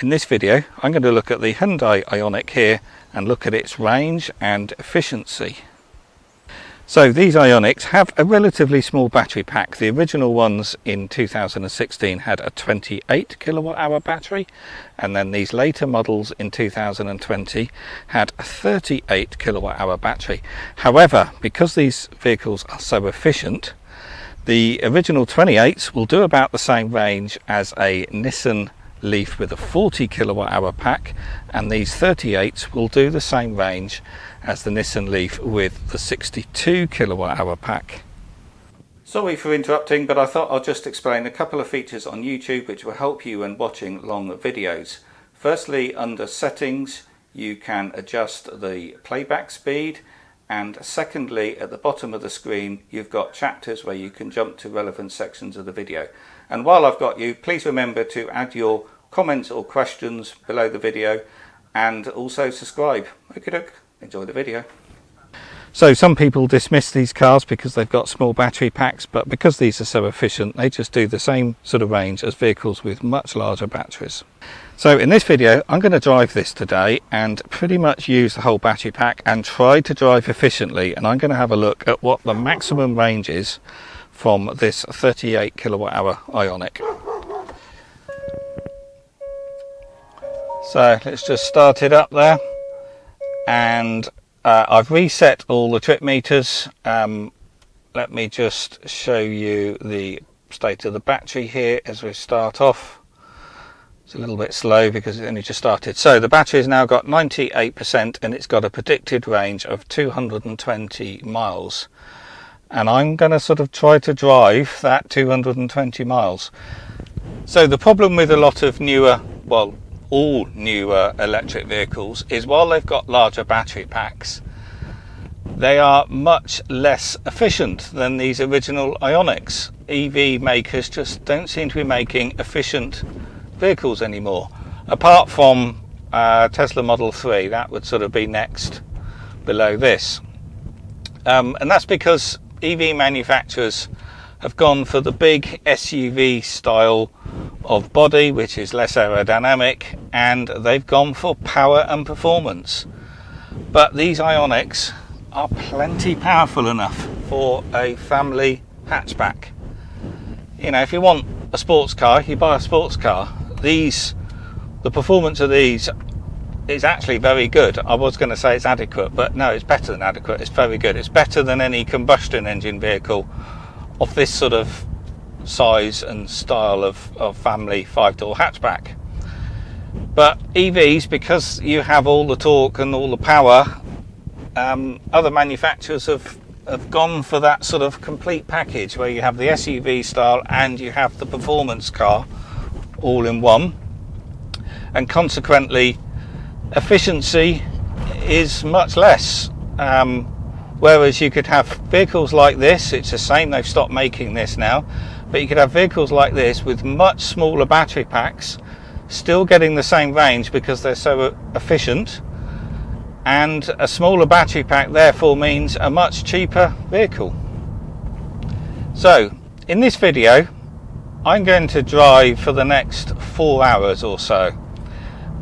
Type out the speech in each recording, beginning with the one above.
In this video I'm going to look at the Hyundai Ioniq here and look at its range and efficiency. So these Ioniqs have a relatively small battery pack. The original ones in 2016 had a 28 kilowatt hour battery, and then these later models in 2020 had a 38 kilowatt hour battery. However, because these vehicles are so efficient, the original 28s will do about the same range as a Nissan Leaf with a 40 kilowatt hour pack, and these 38s will do the same range as the Nissan Leaf with the 62 kilowatt hour pack. Sorry for interrupting, but I thought I'll just explain a couple of features on YouTube which will help you when watching long videos. Firstly, under settings you can adjust the playback speed, and secondly, at the bottom of the screen you've got chapters where you can jump to relevant sections of the video. And while I've got you, please remember to add your comments or questions below the video, and also subscribe. Okie doke, enjoy the video. So some people dismiss these cars because they've got small battery packs, but because these are so efficient they just do the same sort of range as vehicles with much larger batteries. So in this video I'm going to drive this today and pretty much use the whole battery pack and try to drive efficiently, and I'm going to have a look at what the maximum range is from this 38 kilowatt hour Ioniq. So let's just start it up there, and I've reset all the trip meters. Let me just show you the state of the battery here as we start off. It's a little bit slow because it only just started. So the battery has now got 98% and it's got a predicted range of 220 miles. And I'm going to sort of try to drive that 220 miles. So the problem with a lot of newer, well, all newer electric vehicles is while they've got larger battery packs, they are much less efficient than these original Ioniqs. EV makers just don't seem to be making efficient vehicles anymore. Apart from Tesla Model 3, that would sort of be next below this. And that's because EV manufacturers have gone for the big SUV style of body, which is less aerodynamic, and they've gone for power and performance. But these Ioniqs are plenty powerful enough for a family hatchback. You know, if you want a sports car, you buy a sports car. The performance of these is actually very good. I was going to say it's adequate, but no, it's better than adequate. It's very good. It's better than any combustion engine vehicle of this sort of size and style of family 5-door hatchback. But EVs, because you have all the torque and all the power, other manufacturers have gone for that sort of complete package where you have the SUV style and you have the performance car all in one, and consequently efficiency is much less. Whereas you could have vehicles like this, it's a shame they've stopped making this now, but you could have vehicles like this with much smaller battery packs still getting the same range because they're so efficient, and a smaller battery pack therefore means a much cheaper vehicle. So in this video I'm going to drive for the next 4 hours or so,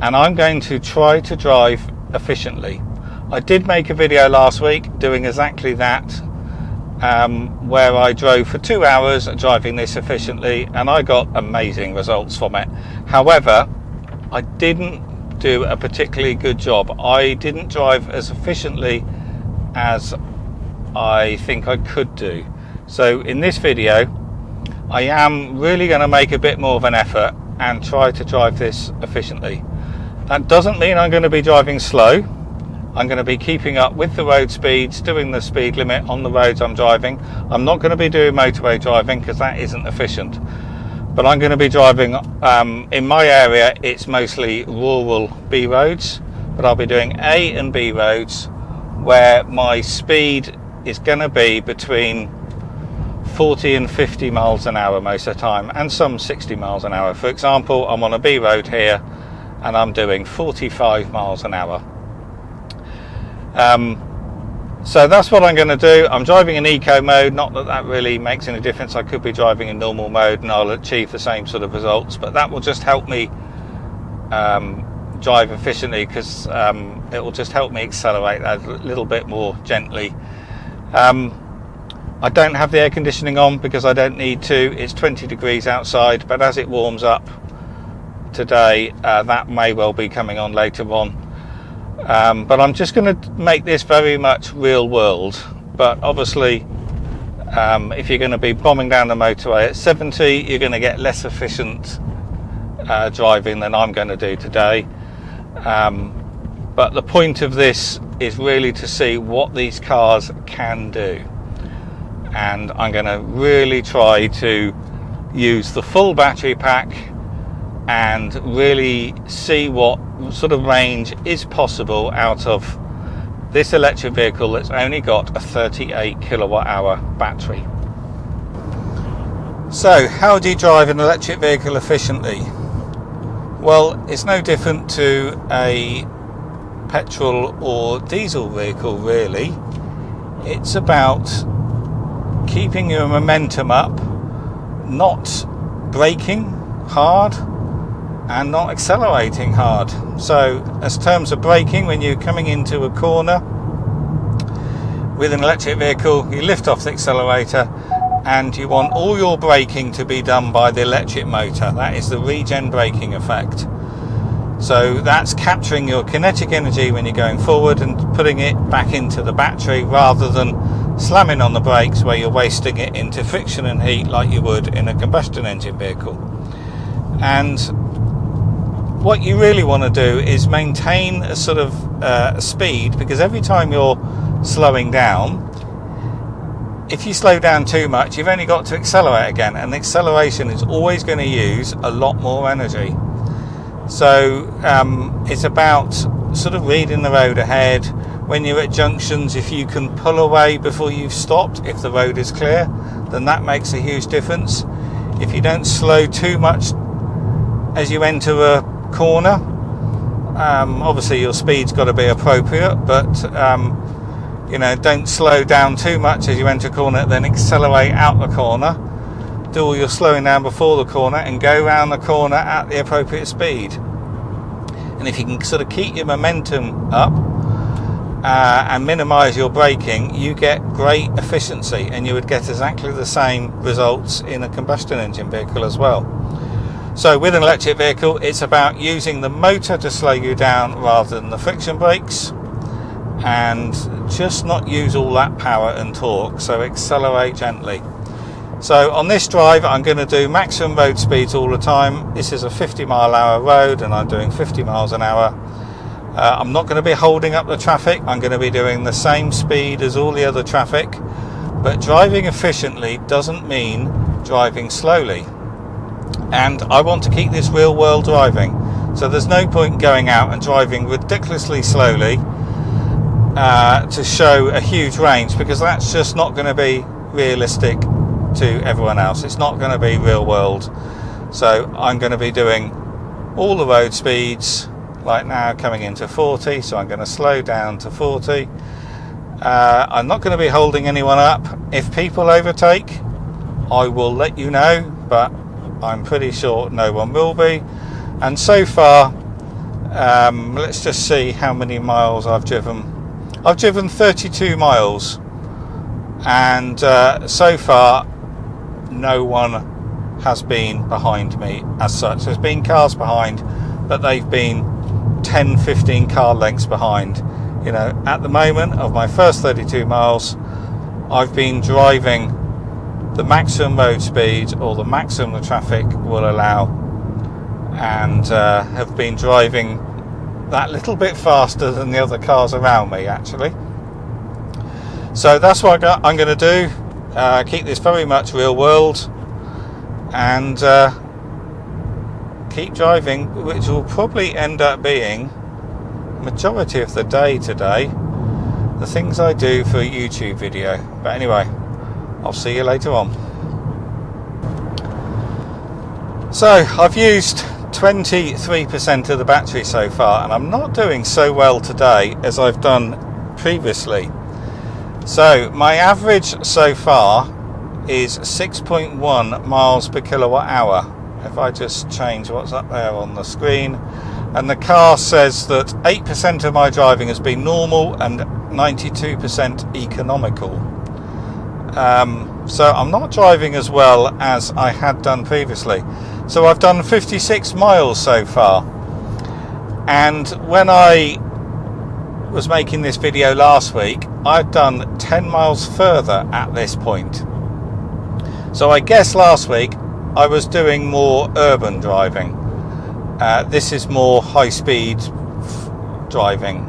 and I'm going to try to drive efficiently. I did make a video last week doing exactly that, where I drove for 2 hours driving this efficiently, and I got amazing results from it. However, I didn't do a particularly good job. I didn't drive as efficiently as I think I could do. So in this video I am really going to make a bit more of an effort and try to drive this efficiently. That doesn't mean I'm going to be driving slow. I'm going to be keeping up with the road speeds, doing the speed limit on the roads I'm driving. I'm not going to be doing motorway driving because that isn't efficient. But I'm going to be driving, in my area it's mostly rural B roads, but I'll be doing A and B roads where my speed is going to be between 40 and 50 miles an hour most of the time, and some 60 miles an hour. For example, I'm on a B road here and I'm doing 45 miles an hour. So that's what I'm going to do. I'm driving in eco mode, not that that really makes any difference. I could be driving in normal mode and I'll achieve the same sort of results, but that will just help me drive efficiently, because it will just help me accelerate that a little bit more gently. I don't have the air conditioning on because I don't need to. It's 20 degrees outside, but as it warms up today, that may well be coming on later on. But I'm just going to make this very much real world. But obviously, if you're going to be bombing down the motorway at 70, you're going to get less efficient driving than I'm going to do today. But the point of this is really to see what these cars can do. And I'm going to really try to use the full battery pack and really see what sort of range is possible out of this electric vehicle that's only got a 38 kilowatt hour battery. So, how do you drive an electric vehicle efficiently? Well, it's no different to a petrol or diesel vehicle, really. It's about keeping your momentum up, not braking hard and not accelerating hard. So, as terms of braking, when you're coming into a corner with an electric vehicle, you lift off the accelerator and you want all your braking to be done by the electric motor. That is the regen braking effect. So that's capturing your kinetic energy when you're going forward and putting it back into the battery, rather than slamming on the brakes where you're wasting it into friction and heat like you would in a combustion engine vehicle. And what you really want to do is maintain a sort of speed, because every time you're slowing down, if you slow down too much, you've only got to accelerate again, and acceleration is always going to use a lot more energy. So it's about sort of reading the road ahead. When you're at junctions, if you can pull away before you've stopped, if the road is clear, then that makes a huge difference. If you don't slow too much as you enter a corner, obviously your speed's got to be appropriate, but don't slow down too much as you enter a corner, then accelerate out the corner. Do all your slowing down before the corner and go around the corner at the appropriate speed. And if you can sort of keep your momentum up and minimise your braking, you get great efficiency, and you would get exactly the same results in a combustion engine vehicle as well. So with an electric vehicle, it's about using the motor to slow you down rather than the friction brakes, and just not use all that power and torque, so accelerate gently. So on this drive, I'm going to do maximum road speeds all the time. This is a 50-mile-an-hour road and I'm doing 50 miles an hour. I'm not going to be holding up the traffic. I'm going to be doing the same speed as all the other traffic. But driving efficiently doesn't mean driving slowly. And I want to keep this real world driving. So there's no point going out and driving ridiculously slowly to show a huge range, because that's just not going to be realistic to everyone else. It's not going to be real world. So I'm going to be doing all the road speeds, like now coming into 40, so I'm going to slow down to 40. I'm not going to be holding anyone up. If people overtake, I will let you know, but I'm pretty sure no one will be. And so far, let's just see how many miles I've driven. I've driven 32 miles, and so far no one has been behind me as such. There's been cars behind, but they've been 10-15 car lengths behind. At the moment of my first 32 miles, I've been driving the maximum road speed, or the maximum the traffic will allow, and have been driving that little bit faster than the other cars around me, actually. So that's what I'm going to do. Keep this very much real world, and keep driving, which will probably end up being majority of the day today, the things I do for a YouTube video. But anyway, I'll see you later on. So I've used 23% of the battery so far, and I'm not doing so well today as I've done previously. So my average so far is 6.1 miles per kilowatt hour. If I just change what's up there on the screen, and the car says that 8% of my driving has been normal and 92% economical. So I'm not driving as well as I had done previously. So I've done 56 miles so far, and when I was making this video last week, I'd done 10 miles further at this point. So I guess last week I was doing more urban driving. This is more high-speed driving,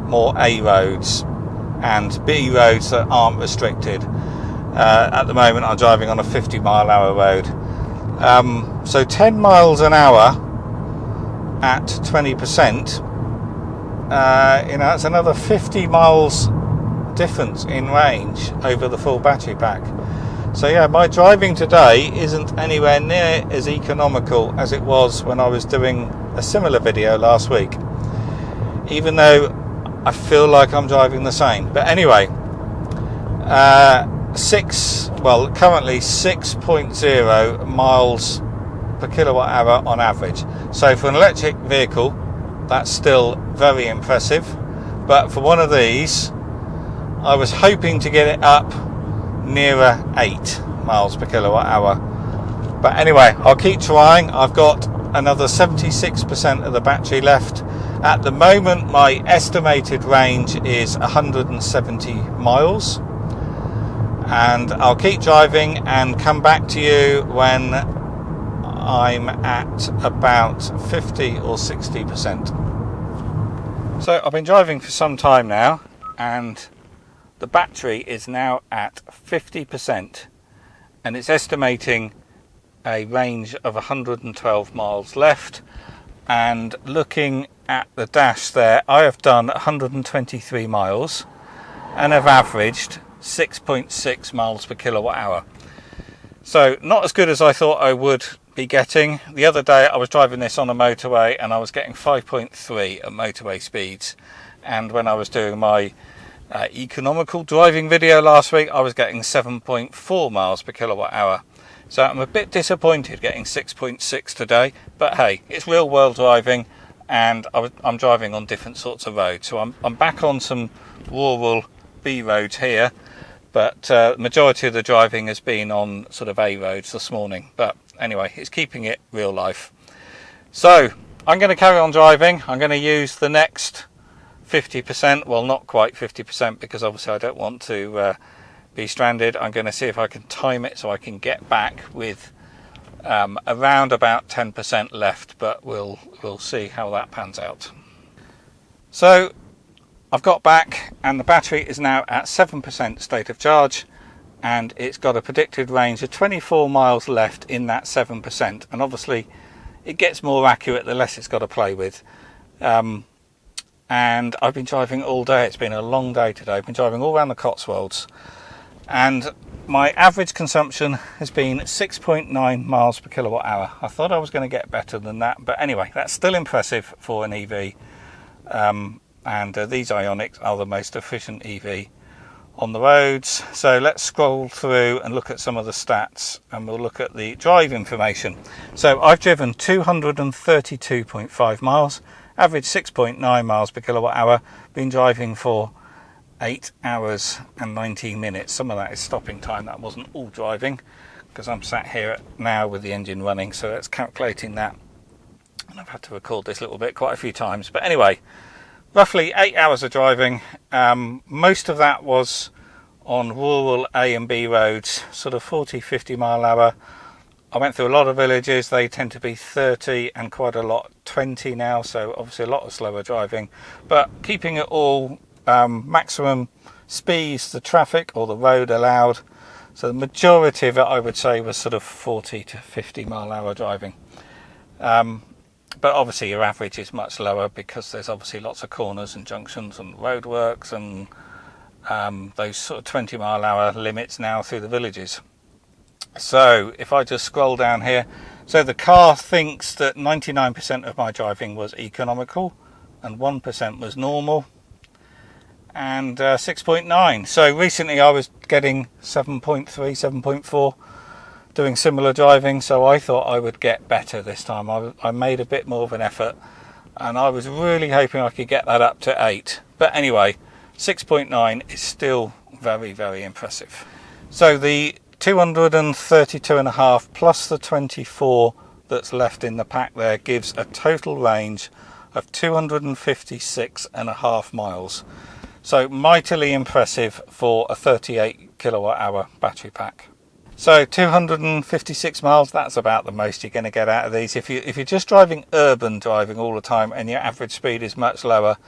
more A roads and B roads that aren't restricted. At the moment I'm driving on a 50-mile-an-hour road. So 10 miles an hour at 20%, it's another 50 miles difference in range over the full battery pack. So yeah, my driving today isn't anywhere near as economical as it was when I was doing a similar video last week, even though I feel like I'm driving the same. But anyway, currently 6.0 miles per kilowatt hour on average. So for an electric vehicle, that's still very impressive. But for one of these, I was hoping to get it up nearer 8 miles per kilowatt hour. But anyway, I'll keep trying. I've got another 76% of the battery left. At the moment, my estimated range is 170 miles. And I'll keep driving and come back to you when I'm at about 50 or 60%. So I've been driving for some time now, and the battery is now at 50%, and it's estimating a range of 112 miles left. And looking at the dash there, I have done 123 miles and have averaged 6.6 miles per kilowatt hour. So not as good as I thought I would be getting. The other day I was driving this on a motorway and I was getting 5.3 at motorway speeds, and when I was doing my economical driving video last week, I was getting 7.4 miles per kilowatt hour. So I'm a bit disappointed getting 6.6 today, but hey, it's real world driving, and I'm driving on different sorts of roads. So I'm back on some rural B roads here, but the majority of the driving has been on sort of A roads this morning. But anyway, it's keeping it real life. So I'm going to carry on driving. I'm going to use the next 50%, well, not quite 50%, because obviously I don't want to be stranded. I'm going to see if I can time it so I can get back with around about 10% left, but we'll see how that pans out. So I've got back, and the battery is now at 7% state of charge, and it's got a predicted range of 24 miles left in that 7%, and obviously it gets more accurate the less it's got to play with. And I've been driving all day. It's been a long day today. I've been driving all around the Cotswolds, and my average consumption has been 6.9 miles per kilowatt hour. I thought I was going to get better than that, but anyway, that's still impressive for an EV. And these Ioniqs are the most efficient EV on the roads. So let's scroll through and look at some of the stats, and we'll look at the drive information. So I've driven 232.5 miles. Average 6.9 miles per kilowatt hour. Been driving for 8 hours and 19 minutes. Some of that is stopping time. That wasn't all driving, because I'm sat here now with the engine running. So that's calculating that. And I've had to record this little bit quite a few times. But anyway, roughly 8 hours of driving. Most of that was on rural A and B roads, sort of 40, 50 mile an hour. I went through a lot of villages. They tend to be 30 and quite a lot 20 now, so obviously a lot of slower driving, but keeping it all maximum speeds the traffic or the road allowed. So the majority of it, I would say, was sort of 40 to 50 mile an hour driving. But obviously your average is much lower, because there's obviously lots of corners and junctions and roadworks and those sort of 20 mile an hour limits now through the villages. So if I just scroll down here, so the car thinks that 99% of my driving was economical and 1% was normal, and 6.9. So recently I was getting 7.3, 7.4. doing similar driving, so I thought I would get better this time. I made a bit more of an effort, and I was really hoping I could get that up to 8. But anyway, 6.9 is still very, very impressive. So the 232.5 plus the 24 that's left in the pack there gives a total range of 256.5 miles. So mightily impressive for a 38 kilowatt hour battery pack. So 256 miles, that's about the most you're going to get out of these. If you're just driving urban driving all the time and your average speed is much lower,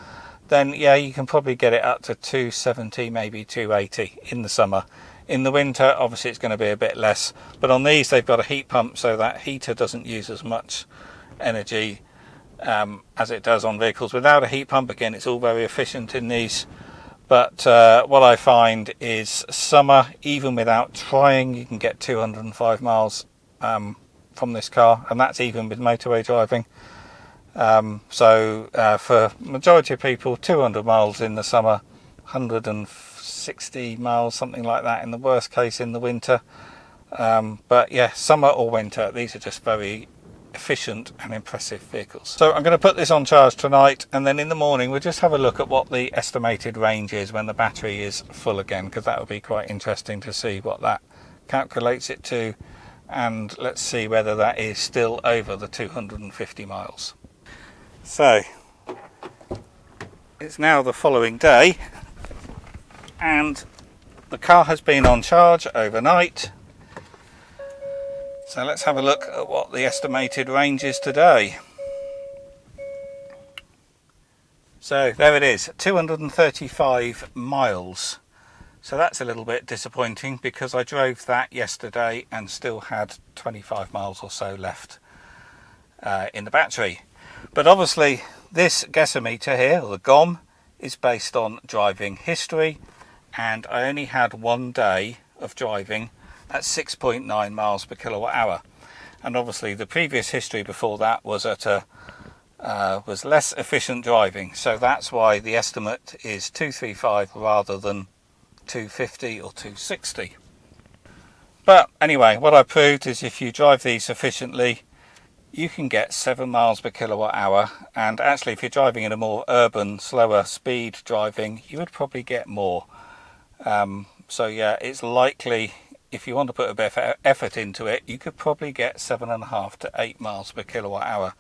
then yeah, you can probably get it up to 270, maybe 280 in the summer. In the winter, obviously it's going to be a bit less, but on these they've got a heat pump, so that heater doesn't use as much energy as it does on vehicles without a heat pump. Again, it's all very efficient in these, but what I find is summer, even without trying, you can get 205 miles from this car, and that's even with motorway driving. So for majority of people, 200 miles in the summer, 160 miles, something like that in the worst case in the winter. But yeah, summer or winter, these are just very efficient and impressive vehicles. So I'm going to put this on charge tonight, and then in the morning we'll just have a look at what the estimated range is when the battery is full again, because that will be quite interesting to see what that calculates it to, and let's see whether that is still over the 250 miles. So it's now the following day, and the car has been on charge overnight. So let's have a look at what the estimated range is today. So there it is, 235 miles. So that's a little bit disappointing, because I drove that yesterday and still had 25 miles or so left in the battery. But obviously this guessometer here, or the GOM, is based on driving history, and I only had 1 day of driving at 6.9 miles per kilowatt hour, and obviously the previous history before that was at was less efficient driving, so that's why the estimate is 235 rather than 250 or 260. But anyway, what I proved is if you drive these efficiently, you can get 7 miles per kilowatt hour, and actually if you're driving in a more urban, slower speed driving, you would probably get more. So yeah, it's likely, if you want to put a bit of effort into it, you could probably get 7.5 to 8 miles per kilowatt hour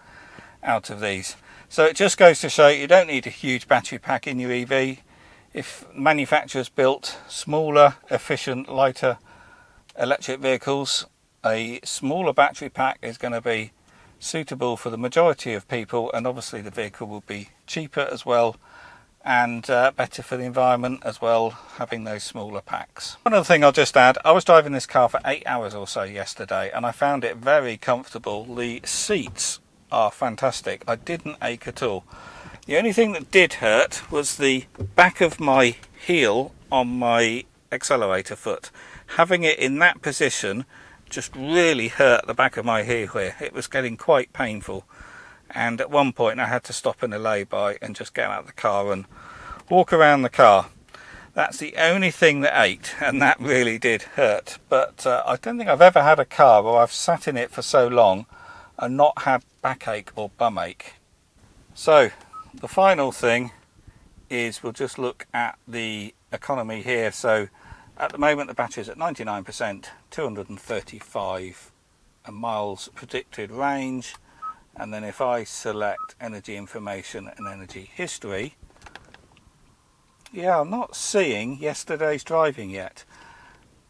out of these. So it just goes to show you don't need a huge battery pack in your EV. If manufacturers built smaller, efficient, lighter electric vehicles, a smaller battery pack is going to be suitable for the majority of people, and obviously the vehicle will be cheaper as well, and better for the environment as well, having those smaller packs. One other thing I'll just add, I was driving this car for 8 hours or so yesterday, and I found it very comfortable. The seats are fantastic. I didn't ache at all. The only thing that did hurt was the back of my heel on my accelerator foot. Having it in that position just really hurt the back of my heel here. It was getting quite painful, and at one point I had to stop in a lay-by and just get out of the car and walk around the car. That's the only thing that ached, and that really did hurt. But I don't think I've ever had a car where I've sat in it for so long and not had backache or bum ache. So the final thing is we'll just look at the economy here. So at the moment the battery is at 99%, 235 miles predicted range, and then if I select energy information and energy history, yeah, I'm not seeing yesterday's driving yet.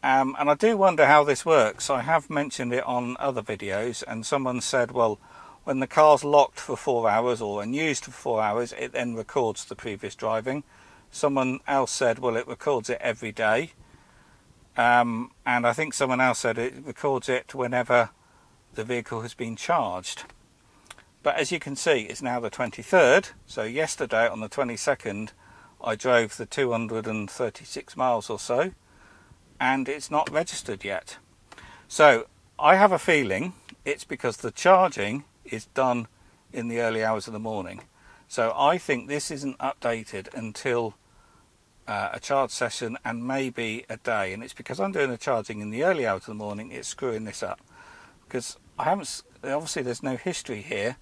And I do wonder how this works. I have mentioned it on other videos, and someone said, well, when the car's locked for 4 hours or unused for 4 hours, it then records the previous driving. Someone else said, well, it records it every day. And I think someone else said it records it whenever the vehicle has been charged. But as you can see, it's now the 23rd. So yesterday on the 22nd, I drove the 236 miles or so, and it's not registered yet. So I have a feeling it's because the charging is done in the early hours of the morning. So I think this isn't updated until a charge session and maybe a day, and it's because I'm doing the charging in the early hours of the morning it's screwing this up, because I haven't, obviously there's no history here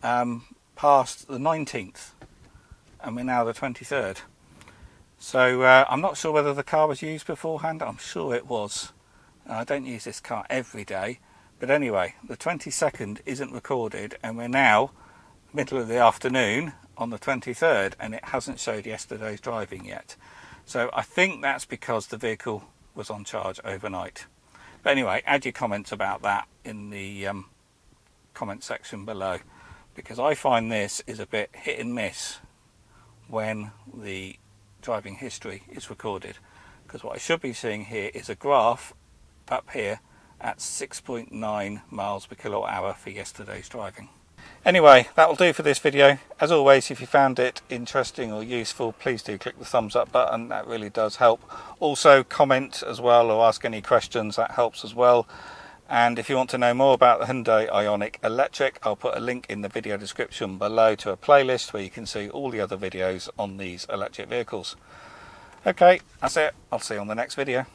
past the 19th and we're now the 23rd. So I'm not sure whether the car was used beforehand. I'm sure it was. I don't use this car every day, but anyway, the 22nd isn't recorded and we're now middle of the afternoon on the 23rd and it hasn't showed yesterday's driving yet. So I think that's because the vehicle was on charge overnight. But anyway, add your comments about that in the comment section below, because I find this is a bit hit and miss when the driving history is recorded, because what I should be seeing here is a graph up here at 6.9 miles per kilowatt hour for yesterday's driving. Anyway, that will do for this video. As always, if you found it interesting or useful, please do click the thumbs up button. That really does help. Also comment as well or ask any questions, that helps as well. And if you want to know more about the Hyundai Ioniq Electric, I'll put a link in the video description below to a playlist where you can see all the other videos on these electric vehicles. Okay, that's it. I'll see you on the next video.